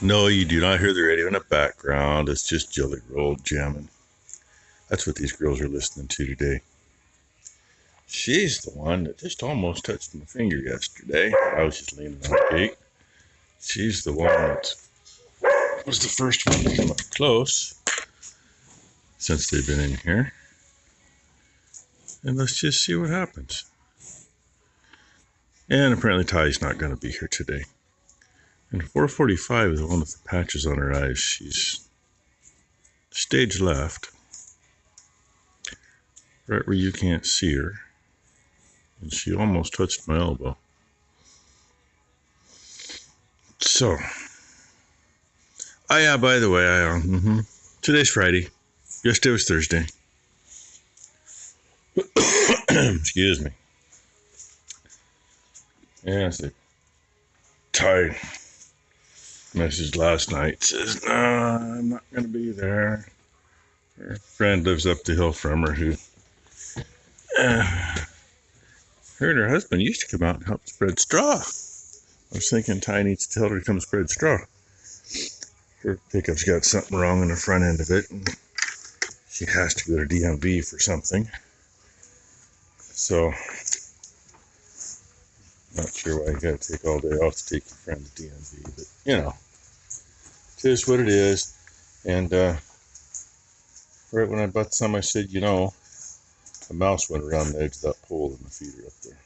No, you do not hear the radio in the background. It's just Jelly Roll jamming. That's what these girls are listening to today. She's the one that just almost touched my finger yesterday. I was just leaning on the gate. She's the one that was the first one to come up close since they've been in here. And let's just see what happens. And apparently Ty's not going to be here today. And 445 is the one with the patches on her eyes. She's stage left, right where you can't see her. And she almost touched my elbow. So, oh yeah, by the way, today's Friday. Yesterday was Thursday. Excuse me. Yeah, I said, Ty messaged last night. Says, no, I'm not going to be there. Her friend lives up the hill from her who, her and her husband used to come out and help spread straw. I was thinking Ty needs to tell her to come spread straw. Her pickup's got something wrong in the front end of it, and she has to go to DMV for something. So, not sure why you gotta take all day off to take your friend to DMV, but you know, it is what it is. And right when I bought some, I said, you know, a mouse went around the edge of that pole in the feeder up there.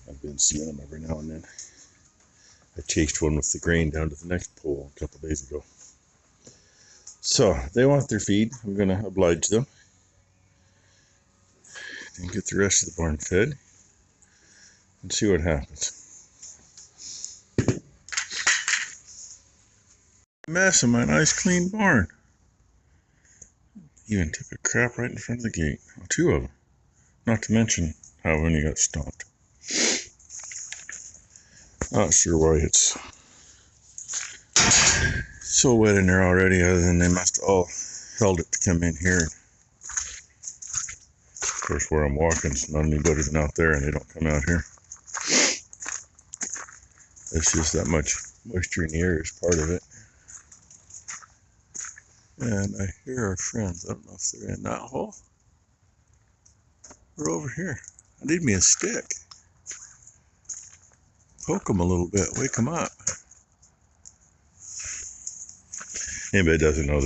I've been seeing them every now and then. I chased one with the grain down to the next pole a couple days ago. So, they want their feed. I'm going to oblige them. And get the rest of the barn fed. And see what happens. Mess in my nice clean barn. Even took a crap right in front of the gate. Well, two of them. Not to mention how many got stomped. Not sure why it's so wet in there already, other than they must have all held it to come in here. Of course, where I'm walking, it's not any better than out there, and they don't come out here. It's just that much moisture in the air is part of it. And I hear our friends. I don't know if they're in that hole. They're over here. I need me a stick. Poke them a little bit. Wake them up. Anybody doesn't know,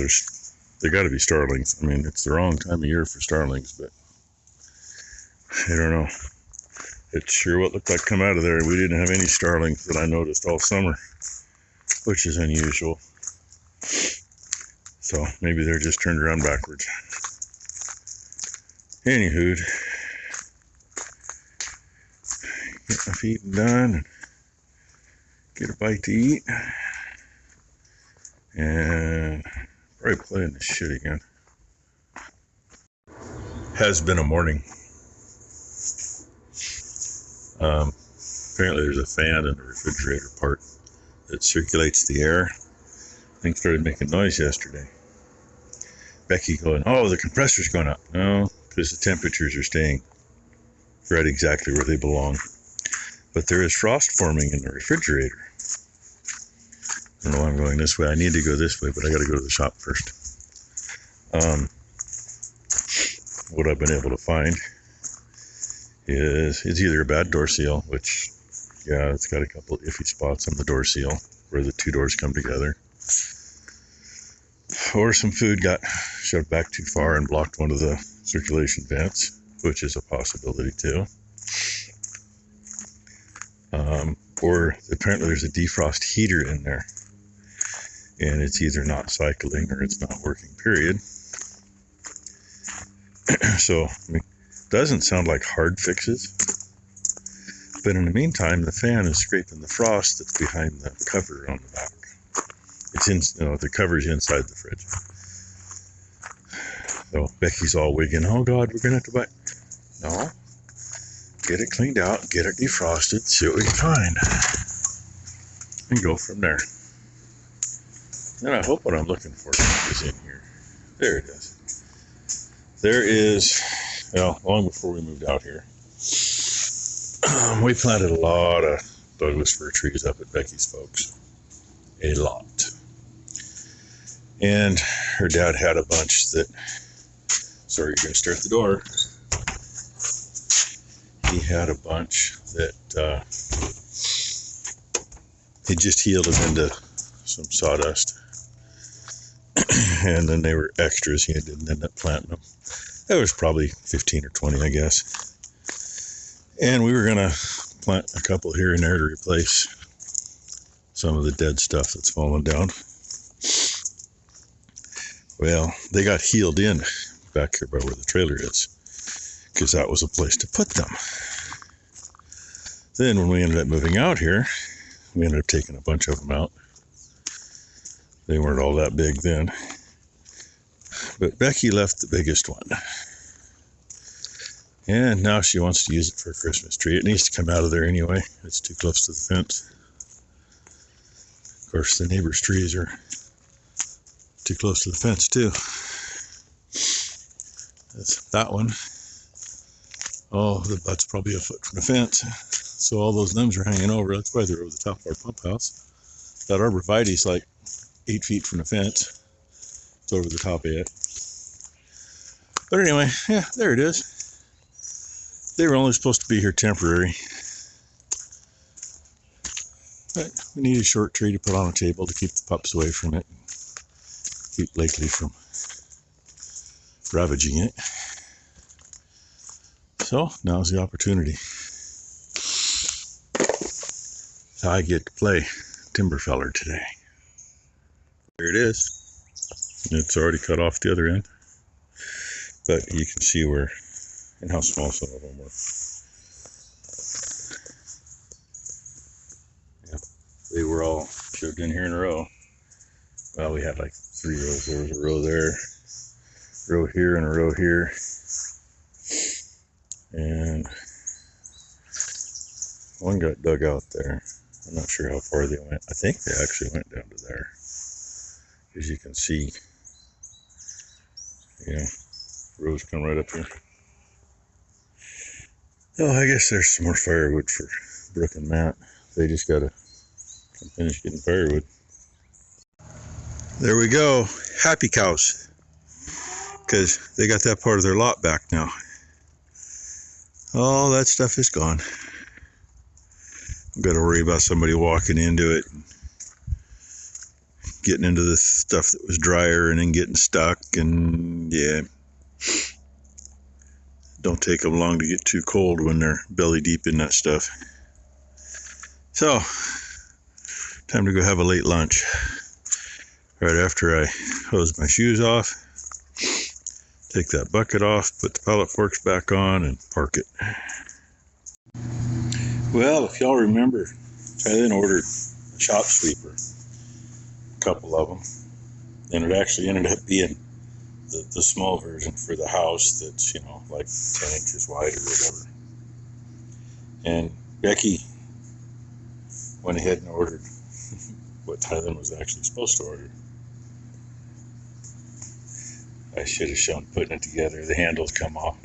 they got to be starlings. I mean, it's the wrong time of year for starlings, but I don't know. It sure what looked like come out of there. We didn't have any starlings that I noticed all summer, which is unusual. So maybe they're just turned around backwards. Anywho, get my feeding done and get a bite to eat. And probably playing this shit again. Has been a morning. Apparently there's a fan in the refrigerator part that circulates the air. Thing started making noise yesterday. Becky going, oh, the compressor's going up. No, because the temperatures are staying right exactly where they belong. But there is frost forming in the refrigerator. I don't know why I'm going this way. I need to go this way, but I got to go to the shop first. What I've been able to find is it's either a bad door seal, which, yeah, it's got a couple of iffy spots on the door seal where the two doors come together. Or some food got shoved back too far and blocked one of the circulation vents, which is a possibility too. Or apparently there's a defrost heater in there, and it's either not cycling or it's not working, period. So, I mean, it doesn't sound like hard fixes, but in the meantime, the fan is scraping the frost that's behind the cover on the back. It's in, the cover's inside the fridge. So Becky's all wigging, oh God, we're gonna have to buy. No. Get it cleaned out, get it defrosted, see what we can find. And go from there. And I hope what I'm looking for is in here. There it is. There is, well, long before we moved out here, we planted a lot of Douglas fir trees up at Becky's folks. a lot. And her dad had a bunch that, sorry, you're going to start the door. He had a bunch that he just healed them into some sawdust. And then they were extras. He didn't end up planting them. That was probably 15 or 20, I guess. And we were going to plant a couple here and there to replace some of the dead stuff that's fallen down. Well, they got healed in back here by where the trailer is, because that was a place to put them. Then when we ended up moving out here, we ended up taking a bunch of them out. They weren't all that big then. But Becky left the biggest one. And now she wants to use it for a Christmas tree. It needs to come out of there anyway. It's too close to the fence. Of course, the neighbor's trees are too close to the fence too. That's that one. Oh, the butt's probably a foot from the fence. So all those limbs are hanging over. That's why they're over the top of our pump house. That arborvitae's like 8 feet from the fence. It's over the top of it. But anyway, yeah, there it is. They were only supposed to be here temporary. But we need a short tree to put on a table to keep the pups away from it. Keep Blakely from ravaging it. So now's the opportunity. So I get to play timber feller today. There it is. And it's already cut off the other end. But you can see where and how small some of them were. Yeah, they were all shoved in here in a row. Well, we had like 3 rows. There was a row there, a row here, and a row here. And one got dug out there. I'm not sure how far they went. I think they actually went down to there. As you can see, yeah, rows come right up here. Oh, I guess there's some more firewood for Brooke and Matt. They just gotta finish getting firewood. There we go. Happy cows. Because they got that part of their lot back now. All that stuff is gone. I've got to worry about somebody walking into it, getting into the stuff that was drier and then getting stuck, and yeah. Don't take them long to get too cold when they're belly deep in that stuff. So, time to go have a late lunch. Right after I hose my shoes off, take that bucket off, put the pallet forks back on, and park it. Well, if y'all remember, I then ordered a shop sweeper, a couple of them, and it actually ended up being the small version for the house that's, you know, like 10 inches wide or whatever. And Becky went ahead and ordered what Tylen was actually supposed to order. I should have shown putting it together. The handles come off,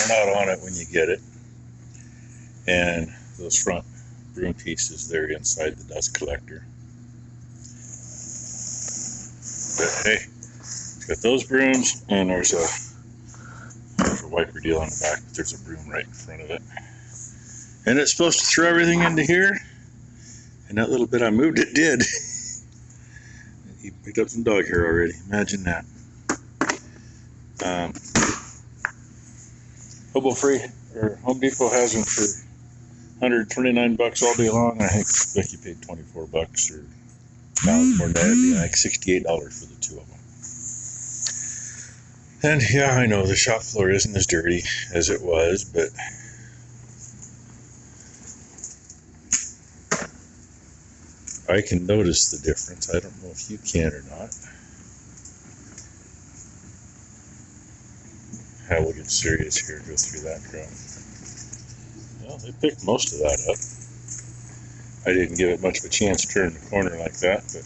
are not on it when you get it. And those front broom pieces there inside the dust collector. But hey, it's got those brooms, and there's a wiper deal on the back, but there's a broom right in front of it. And it's supposed to throw everything into here, and that little bit I moved it did. He picked up some dog hair already. Imagine that. Hobo Free or Home Depot has them for $129 all day long. I think Becky paid $24 or more than that. It'd be like $68 for the 2 of them. And yeah, I know the shop floor isn't as dirty as it was, but I can notice the difference. I don't know if you can or not. I will get serious here, go through that crap. Well, they picked most of that up. I didn't give it much of a chance to turn the corner like that, but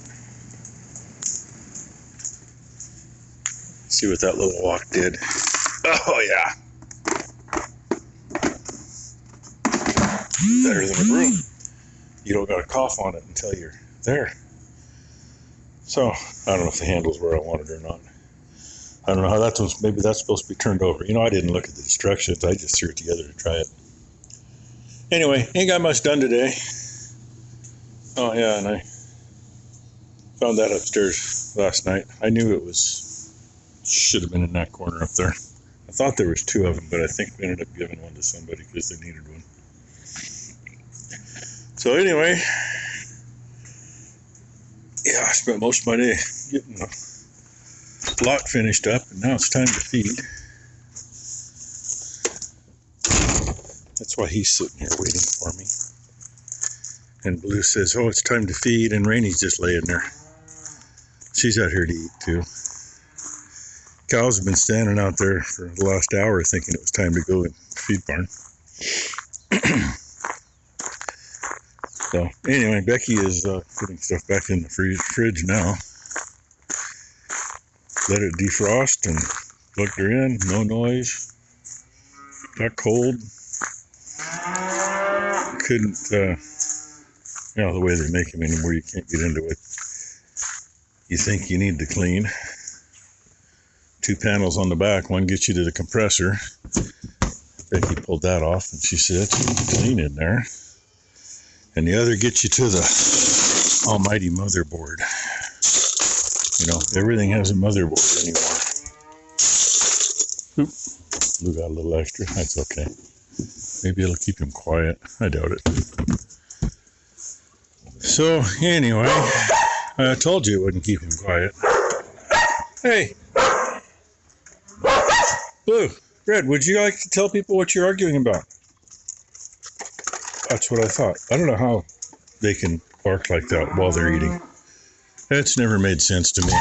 see what that little walk did. Oh yeah. Better than a broom. You don't got to cough on it until you're there. So I don't know if the handle's where I want it or not. I don't know how that one's, maybe that's supposed to be turned over. I didn't look at the instructions. I just threw it together to try it. Anyway, ain't got much done today. Oh yeah, and I found that upstairs last night. I knew it should have been in that corner up there. I thought there was 2 of them, but I think we ended up giving one to somebody because they needed one. So anyway, yeah, I spent most of my day getting the lot finished up, and now it's time to feed. That's why he's sitting here waiting for me. And Blue says, oh, it's time to feed, and Rainy's just laying there. She's out here to eat too. Cows have been standing out there for the last hour thinking it was time to go in the feed barn. So anyway, Becky is putting stuff back in the fridge now. Let it defrost and plugged her in, no noise. Not cold. Couldn't, the way they make them anymore, you can't get into it. You think you need to clean. 2 panels on the back, one gets you to the compressor. Becky pulled that off and she said, it's clean in there. And the other gets you to the almighty motherboard. Everything has a motherboard anymore. Oop, Blue got a little extra, that's okay. Maybe it'll keep him quiet, I doubt it. So anyway, I told you it wouldn't keep him quiet. Hey! Blue, Red, would you like to tell people what you're arguing about? That's what I thought. I don't know how they can bark like that while they're eating. That's never made sense to me.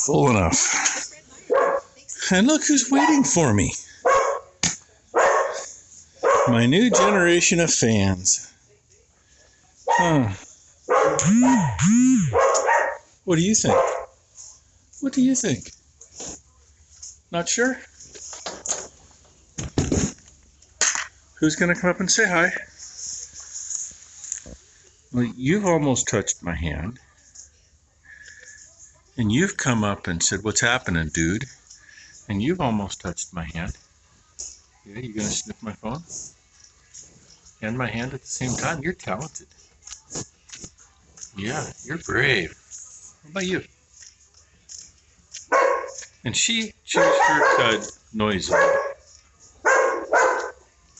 Full enough. And look who's waiting for me. My new generation of fans. Huh. What do you think? What do you think? Not sure? Who's going to come up and say hi? Well, you've almost touched my hand. And you've come up and said, what's happening, dude? And you've almost touched my hand. Yeah, you gonna sniff my phone? And my hand at the same time? You're talented. Yeah, you're brave. What about you? And she changed her noise.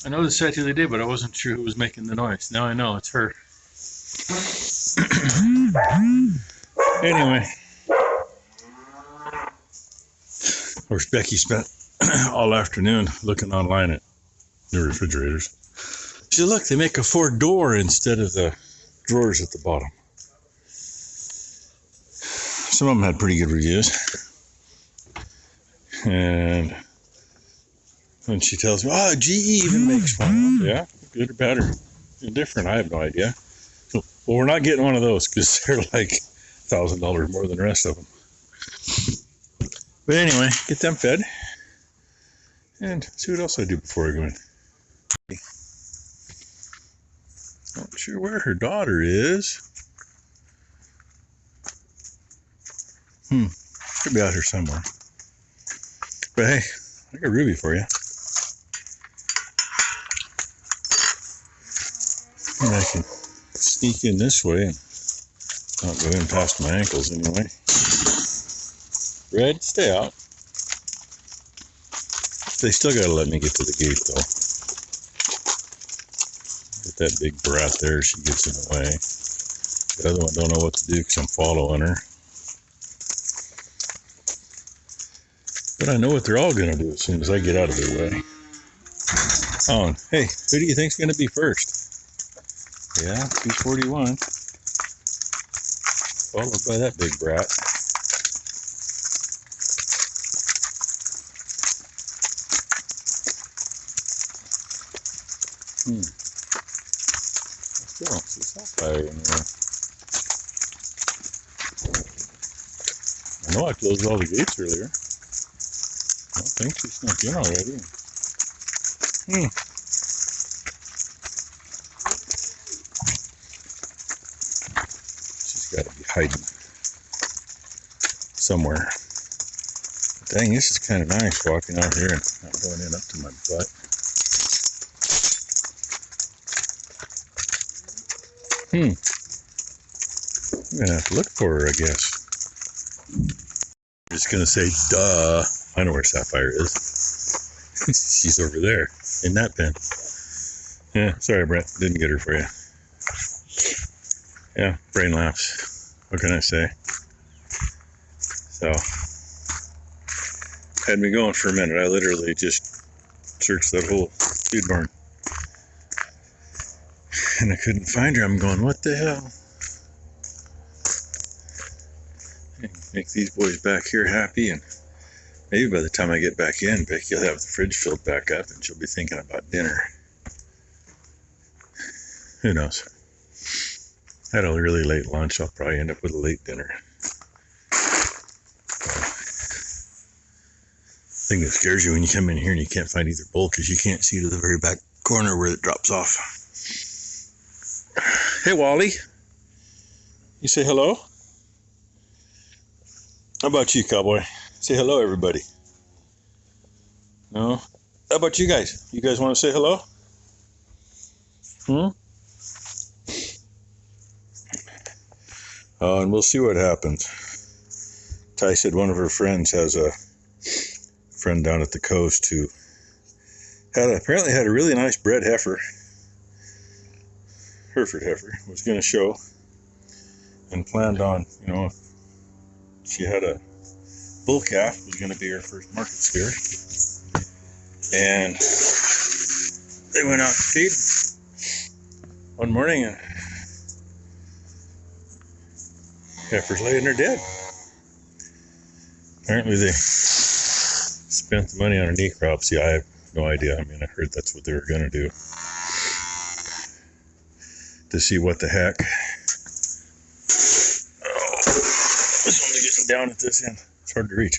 I noticed that the other day, but I wasn't sure who was making the noise. Now I know, it's her. Anyway. Of course, Becky spent all afternoon looking online at new refrigerators. She said, look, they make a 4-door instead of the drawers at the bottom. Some of them had pretty good reviews. And then she tells me, GE even makes one. Yeah, good or bad or indifferent, I have no idea. Well, we're not getting one of those because they're like $1,000 more than the rest of them. But anyway, get them fed. And see what else I do before I go in. Not sure where her daughter is. Should be out here somewhere. But hey, I got Ruby for you. And I can sneak in this way and not go in past my ankles anyway. Red, stay out. They still gotta let me get to the gate though. Get that big brat there, she gets in the way. The other one don't know what to do because I'm following her. But I know what they're all gonna do as soon as I get out of their way. Oh, hey, who do you think's gonna be first? Yeah, 241. Followed by that big brat. still don't see sapphire anywhere. I know I closed all the gates earlier. I don't think she snuck in already. She's got to be hiding somewhere. Dang, this is kind of nice walking out here and not going in up to my butt. I'm gonna have to look for her, I guess. I'm just gonna say, duh. I know where Sapphire is. She's over there in that pen. Yeah, sorry, Brett. Didn't get her for you. Yeah, brain lapse. What can I say? So, had me going for a minute. I literally just searched that whole feed barn. And I couldn't find her. I'm going, what the hell? Make these boys back here happy, and maybe by the time I get back in, Becky will have the fridge filled back up and she'll be thinking about dinner. Who knows? Had a really late lunch. I'll probably end up with a late dinner. Thing that scares you when you come in here and you can't find either bowl because you can't see to the very back corner where it drops off. Hey, Wally. You say hello? How about you, cowboy? Say hello, everybody. No? How about you guys? You guys want to say hello? And we'll see what happens. Ty said one of her friends has a friend down at the coast who apparently had a really nice bred heifer. Hereford heifer was going to show and planned on, if she had a bull calf, was going to be her first market steer. And they went out to feed one morning and heifer's laying there dead. Apparently they spent the money on a necropsy. I have no idea. I mean, I heard that's what they were going to do. To see what the heck. Oh, this one's getting down at this end. It's hard to reach.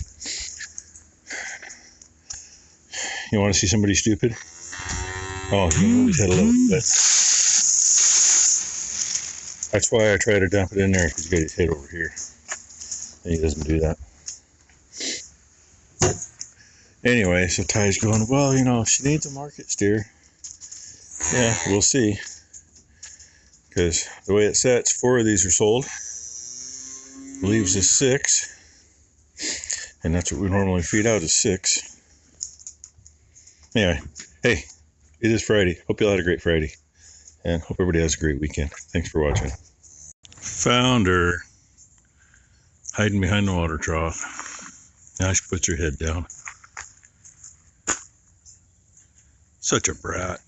You want to see somebody stupid? Oh, he always had a little bit. That's why I try to dump it in there, because he's got his head over here. And he doesn't do that. Anyway, so Ty's going, well, she needs a market steer. Yeah, we'll see. Because the way it sets, 4 of these are sold. Leaves us 6. And that's what we normally feed out, is 6. Anyway, hey, it is Friday. Hope you all had a great Friday. And hope everybody has a great weekend. Thanks for watching. Found her. Hiding behind the water trough. Now she puts her head down. Such a brat.